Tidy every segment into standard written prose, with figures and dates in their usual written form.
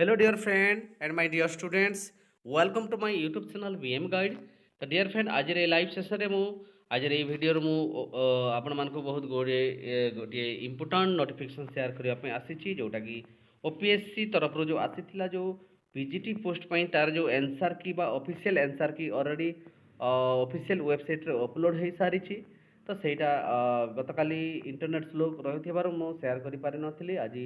Hello, dear friend and my dear students. Welcome to my YouTube channel VM Guide. तो dear friend, आज रे live session रे मु आज रे वीडियो रे मु आपण मान को बहुत गोटे इम्पोर्टाट नोटिफिकेशन शेयर करबा पे आसीची जोटा कि ओपीएससी तरफ रो जो आसीथिला जो पीजीटी पोस्ट पई तार जो आंसर की बा ऑफिशियल आंसर की ऑलरेडी ऑफिशियल वेबसाइट रे अपलोड हे सारीची तो सेटा गतकाली इंटरनेट स्लो रहिथिबार मु शेयर करि पारि नथिली आज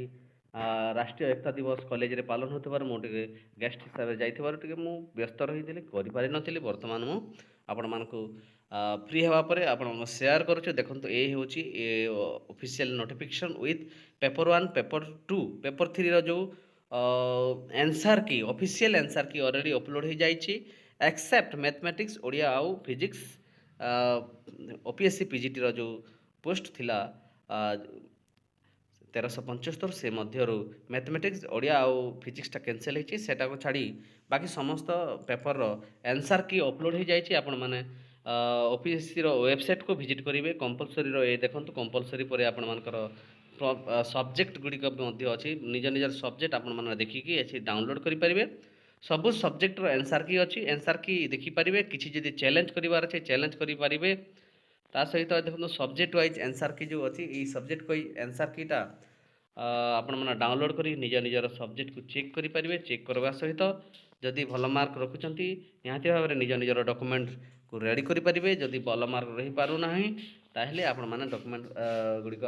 राष्ट्रीय एकता दिवस कॉलेज रे पालन होतबार मुझे गेस्ट हिसाब से जाइथिबार टिके मु व्यस्त रही करि पारि नथिली वर्तमान मु आपण मानकु फ्री हेबा परे आपण मानकु शेयर करूछु देखंतु ए होची official notification with paper 1 paper 2 paper 3 रो जो आंसर की ऑफिशियल आंसर की ऑलरेडी अपलोड हो जाइछि एक्सेप्ट मैथमेटिक्स ओडिया आउ फिजिक्स ओपीएससी पीजीटी रो जो पोस्ट थिला 1375 से मध्यरु मैथमेटिक्स ओडिया आउ फिजिक्सटा कैंसल होती सेटा को छाड़ी बाकी समस्त पेपर आंसर की अपलोड हो जाइए आपण मैंने ओपीएससी वेबसाइट को विजिट करेंगे कंपलसरी ये देखो कंपलसरी पर आपण मानकर सब्जेक्ट गुड़िक अच्छी निज निजर सब्जेक्ट आपण मैंने देखिकी अच्छी डाउनलोड करेंगे सबू सब्जेक्ट आंसर की अच्छी आंसर की देखिपारे किसी जब चैलेंज करार अच्छे चैलेंज करेंगे ता सहित देखो सब्जेक्ट वाइज आंसर की जो अच्छी ये सब्जेक्ट वाइज आंसर कीटा आपण मैंने डाउनलोड कर निज निजर सब्जेक्ट को चेक करेंगे चेक करवा सहित जदि भल मार्क रखुंट निहाती भाव में निज निजर डॉक्यूमेंट को रेडी करेंगे जदि भल मार्क रही पार ना ताहले आपण मैंने डॉक्यूमेंट गुड़िक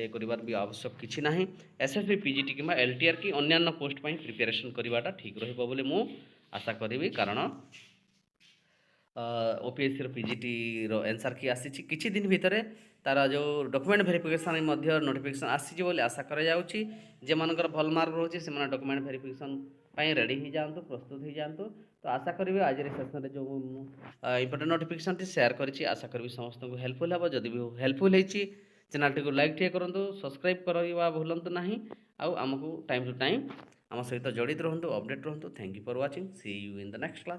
ये कर भी आवश्यक किसी ना एसएससी पीजीटी कि एलटीआर की अन्य पोस्ट पर प्रिपेरेसन करवाटा ठीक रही मु आशा करी कारण ओपीएससी पीजीटी रो आंसर की आसी किछि दिन भितर तार जो डॉक्यूमेंट वेरिफिकेशन नोटिफिकेशन आसी बोली आशा कर जे मानकर भल मार्क रोचे से डॉक्यूमेंट वेरिफिकेशन रेडी हो जातु प्रस्तुत हो जातु तो आशा करी आज सेशन जो इंपोर्टेंट नोटिफिकेशन शेयर करी आशा करी समस्त को हेल्पफुल हे जदि भी हेल्पफुल होती चैनल टी लाइक टे करूँ सब्सक्राइब करवा भूलु ना आमको टाइम टू टाइम आम सहित जड़ित रुँ अपडेट रुँ thank you for watching see you in the next class.